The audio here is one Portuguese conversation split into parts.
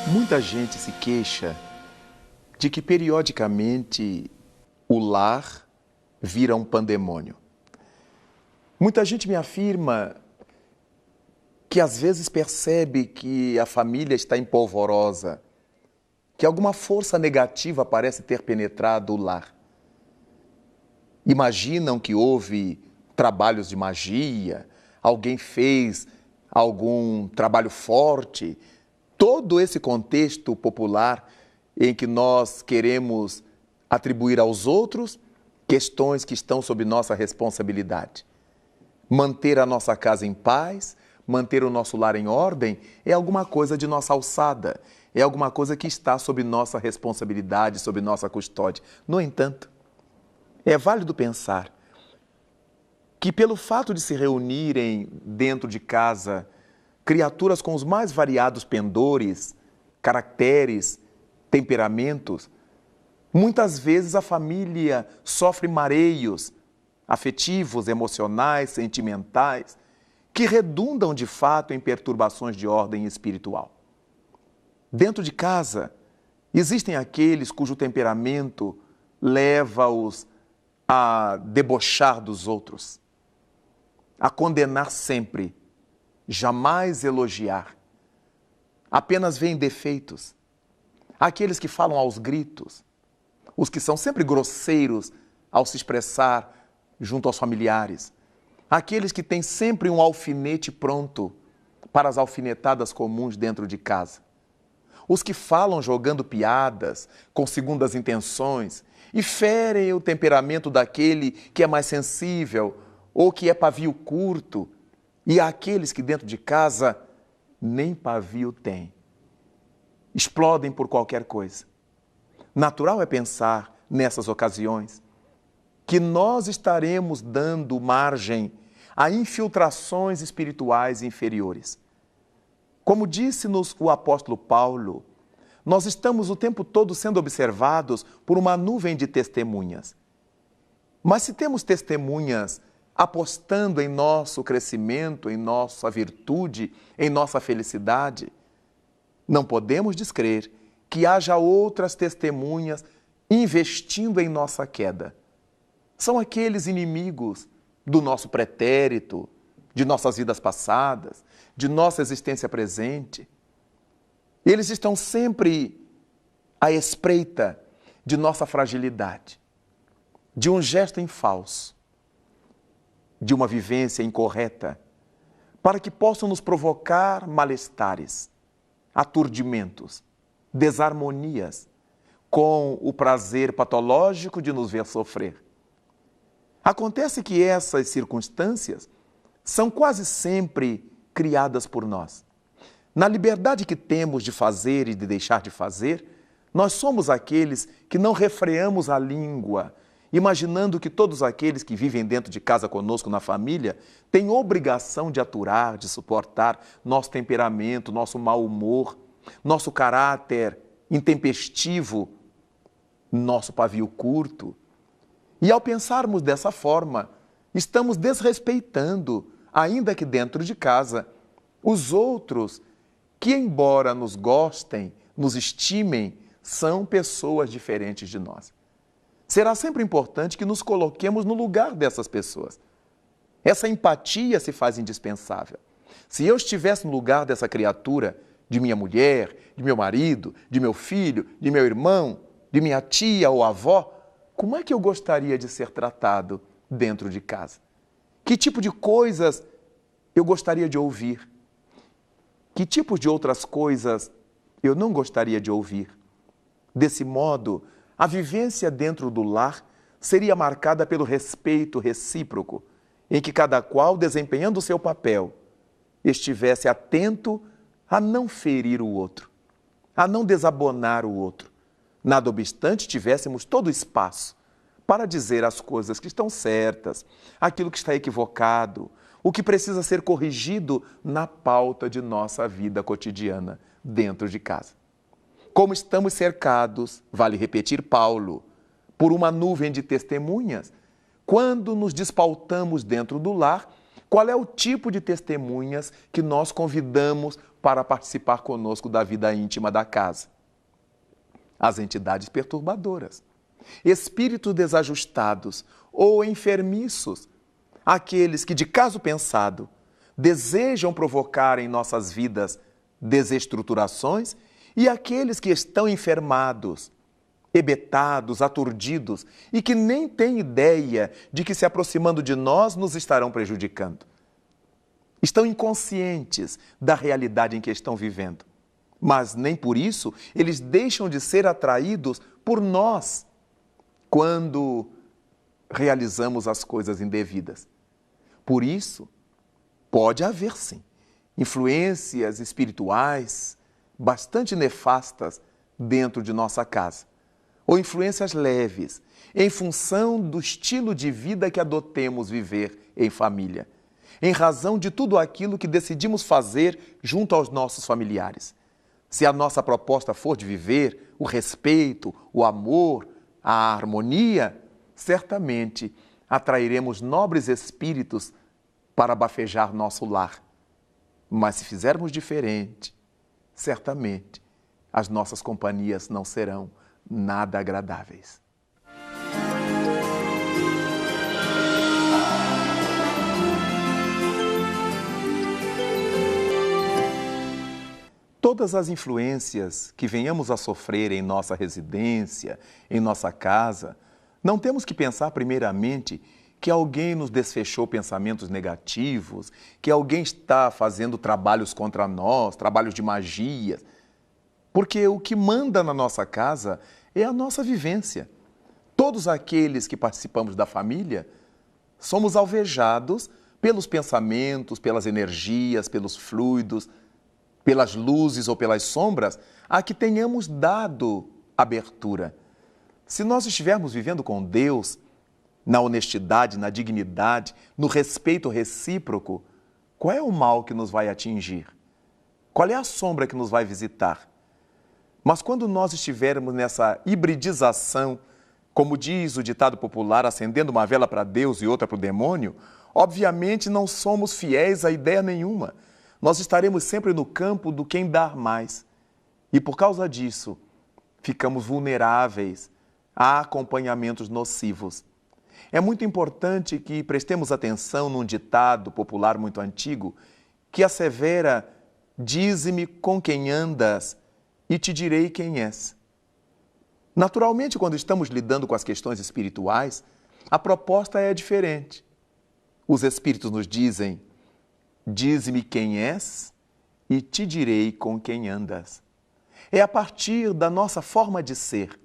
Muita gente se queixa de que periodicamente o lar vira um pandemônio. Muita gente me afirma que às vezes percebe que a família está empolvorosa, que alguma força negativa parece ter penetrado o lar. Imaginam que houve trabalhos de magia, alguém fez algum trabalho forte. Todo esse contexto popular em que nós queremos atribuir aos outros questões que estão sob nossa responsabilidade. Manter a nossa casa em paz, manter o nosso lar em ordem é alguma coisa de nossa alçada, é alguma coisa que está sob nossa responsabilidade, sob nossa custódia. No entanto, é válido pensar que pelo fato de se reunirem dentro de casa criaturas com os mais variados pendores, caracteres, temperamentos, muitas vezes a família sofre mareios afetivos, emocionais, sentimentais, que redundam de fato em perturbações de ordem espiritual. Dentro de casa, existem aqueles cujo temperamento leva-os a debochar dos outros, a condenar sempre, jamais elogiar, apenas veem defeitos. Aqueles que falam aos gritos, os que são sempre grosseiros ao se expressar junto aos familiares, aqueles que têm sempre um alfinete pronto para as alfinetadas comuns dentro de casa, os que falam jogando piadas, com segundas intenções e ferem o temperamento daquele que é mais sensível ou que é pavio curto, e há aqueles que dentro de casa nem pavio têm. Explodem por qualquer coisa. Natural é pensar, nessas ocasiões, que nós estaremos dando margem a infiltrações espirituais inferiores. Como disse-nos o apóstolo Paulo, nós estamos o tempo todo sendo observados por uma nuvem de testemunhas. Mas se temos testemunhas apostando em nosso crescimento, em nossa virtude, em nossa felicidade, não podemos descrer que haja outras testemunhas investindo em nossa queda. São aqueles inimigos do nosso pretérito, de nossas vidas passadas, de nossa existência presente. Eles estão sempre à espreita de nossa fragilidade, de um gesto em falso, de uma vivência incorreta, para que possam nos provocar malestares, aturdimentos, desarmonias, com o prazer patológico de nos ver sofrer. Acontece que essas circunstâncias são quase sempre criadas por nós. Na liberdade que temos de fazer e de deixar de fazer, nós somos aqueles que não refreamos a língua, imaginando que todos aqueles que vivem dentro de casa conosco na família têm obrigação de aturar, de suportar nosso temperamento, nosso mau humor, nosso caráter intempestivo, nosso pavio curto. E ao pensarmos dessa forma, estamos desrespeitando, ainda que dentro de casa, os outros que, embora nos gostem, nos estimem, são pessoas diferentes de nós. Será sempre importante que nos coloquemos no lugar dessas pessoas. Essa empatia se faz indispensável. Se eu estivesse no lugar dessa criatura, de minha mulher, de meu marido, de meu filho, de meu irmão, de minha tia ou avó, como é que eu gostaria de ser tratado dentro de casa? Que tipo de coisas eu gostaria de ouvir? Que tipos de outras coisas eu não gostaria de ouvir? Desse modo, a vivência dentro do lar seria marcada pelo respeito recíproco, em que cada qual, desempenhando o seu papel, estivesse atento a não ferir o outro. a não desabonar o outro. Nada obstante, tivéssemos todo o espaço para dizer as coisas que estão certas, aquilo que está equivocado, o que precisa ser corrigido na pauta de nossa vida cotidiana dentro de casa. Como estamos cercados, vale repetir Paulo, por uma nuvem de testemunhas, quando nos despautamos dentro do lar, qual é o tipo de testemunhas que nós convidamos para participar conosco da vida íntima da casa? As entidades perturbadoras, espíritos desajustados ou enfermiços, aqueles que, de caso pensado, desejam provocar em nossas vidas desestruturações, e aqueles que estão enfermados, hebetados, aturdidos e que nem têm ideia de que se aproximando de nós nos estarão prejudicando. Estão inconscientes da realidade em que estão vivendo, mas nem por isso eles deixam de ser atraídos por nós quando realizamos as coisas indevidas. Por isso, pode haver sim influências espirituais bastante nefastas dentro de nossa casa, ou influências leves, em função do estilo de vida que adotemos viver em família, em razão de tudo aquilo que decidimos fazer junto aos nossos familiares. Se a nossa proposta for de viver o respeito, o amor, a harmonia, certamente atrairemos nobres espíritos para bafejar nosso lar. Mas se fizermos diferente, certamente as nossas companhias não serão nada agradáveis. Todas as influências que venhamos a sofrer em nossa residência, em nossa casa, não temos que pensar primeiramente que alguém nos desfechou pensamentos negativos, que alguém está fazendo trabalhos contra nós, trabalhos de magia. Porque o que manda na nossa casa é a nossa vivência. Todos aqueles que participamos da família somos alvejados pelos pensamentos, pelas energias, pelos fluidos, pelas luzes ou pelas sombras a que tenhamos dado abertura. Se nós estivermos vivendo com Deus, na honestidade, na dignidade, no respeito recíproco, qual é o mal que nos vai atingir? Qual é a sombra que nos vai visitar? Mas quando nós estivermos nessa hibridização, como diz o ditado popular, acendendo uma vela para Deus e outra para o demônio, obviamente não somos fiéis a ideia nenhuma. Nós estaremos sempre no campo do quem dar mais. E por causa disso, ficamos vulneráveis a acompanhamentos nocivos. É muito importante que prestemos atenção num ditado popular muito antigo que assevera: dize-me com quem andas e te direi quem és. Naturalmente, quando estamos lidando com as questões espirituais, a proposta é diferente. Os espíritos nos dizem: dize-me quem és e te direi com quem andas. É a partir da nossa forma de ser,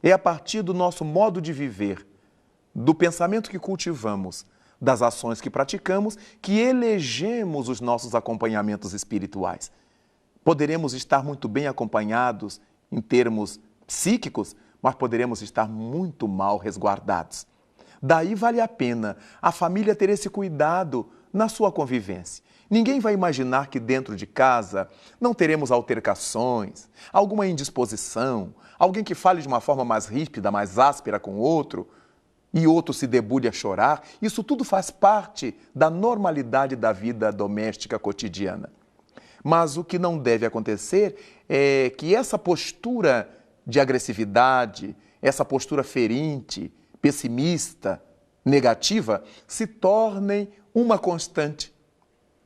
é a partir do nosso modo de viver, do pensamento que cultivamos, das ações que praticamos, que elegemos os nossos acompanhamentos espirituais. Poderemos estar muito bem acompanhados em termos psíquicos, mas poderemos estar muito mal resguardados. Daí vale a pena a família ter esse cuidado na sua convivência. Ninguém vai imaginar que dentro de casa não teremos altercações, alguma indisposição, alguém que fale de uma forma mais ríspida, mais áspera com o outro, e outro se debulhe a chorar. Isso tudo faz parte da normalidade da vida doméstica cotidiana. Mas o que não deve acontecer é que essa postura de agressividade, essa postura ferinte, pessimista, negativa, se tornem uma constante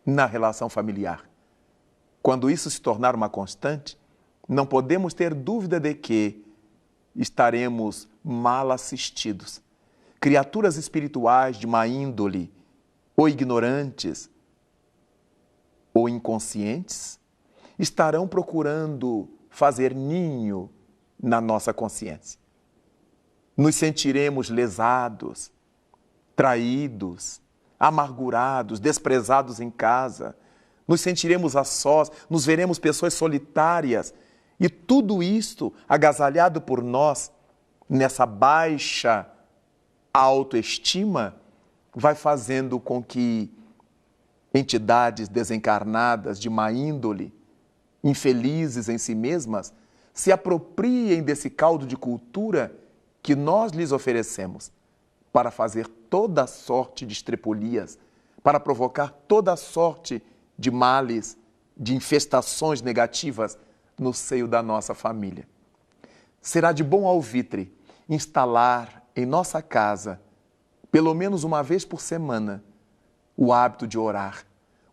na relação familiar. Quando isso se tornar uma constante, não podemos ter dúvida de que estaremos mal assistidos. Criaturas espirituais de má índole, ou ignorantes, ou inconscientes, estarão procurando fazer ninho na nossa consciência. Nos sentiremos lesados, traídos, amargurados, desprezados em casa. Nos sentiremos a sós, nos veremos pessoas solitárias E tudo isto, agasalhado por nós, nessa baixa autoestima, vai fazendo com que entidades desencarnadas de má índole, infelizes em si mesmas, se apropriem desse caldo de cultura que nós lhes oferecemos para fazer toda sorte de estrepolias, para provocar toda sorte de males, de infestações negativas no seio da nossa família. Será de bom alvitre instalar em nossa casa, pelo menos uma vez por semana, o hábito de orar,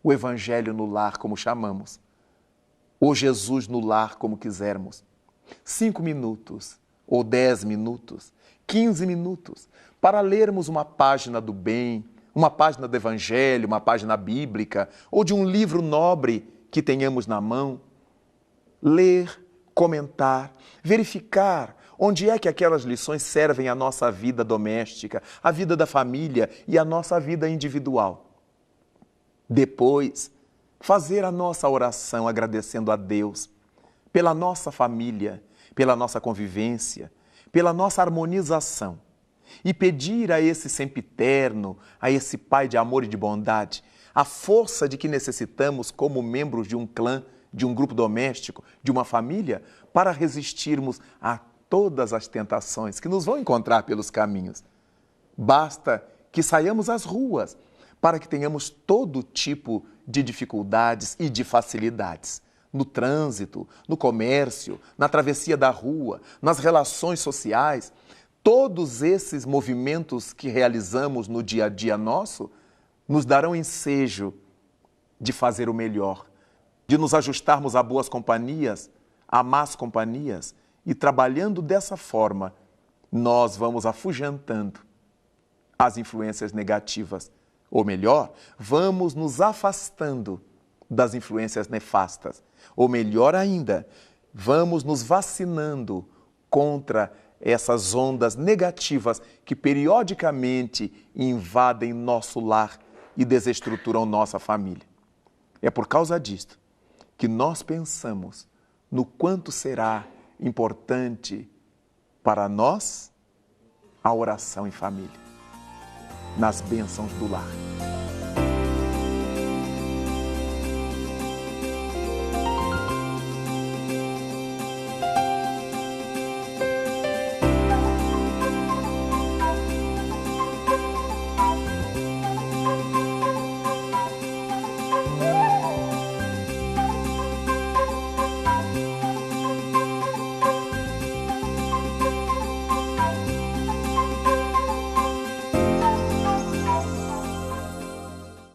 o Evangelho no lar, como chamamos, ou Jesus no lar, como quisermos. 5 minutos, ou 10 minutos, 15 minutos, para lermos uma página do bem, uma página do Evangelho, uma página bíblica, ou de um livro nobre que tenhamos na mão. Ler, comentar, verificar onde é que aquelas lições servem à nossa vida doméstica, à vida da família e à nossa vida individual. Depois, fazer a nossa oração agradecendo a Deus pela nossa família, pela nossa convivência, pela nossa harmonização e pedir a esse sempiterno, a esse Pai de amor e de bondade, a força de que necessitamos como membros de um clã, de um grupo doméstico, de uma família, para resistirmos a todas as tentações que nos vão encontrar pelos caminhos. Basta que saiamos às ruas para que tenhamos todo tipo de dificuldades e de facilidades. No trânsito, no comércio, na travessia da rua, nas relações sociais, todos esses movimentos que realizamos no dia a dia nosso nos darão ensejo de fazer o melhor, de nos ajustarmos a boas companhias, a más companhias, e trabalhando dessa forma, nós vamos afugentando as influências negativas, ou melhor, vamos nos afastando das influências nefastas, ou melhor ainda, vamos nos vacinando contra essas ondas negativas que periodicamente invadem nosso lar e desestruturam nossa família. É por causa disto que nós pensamos no quanto será importante para nós a oração em família, nas bênçãos do lar.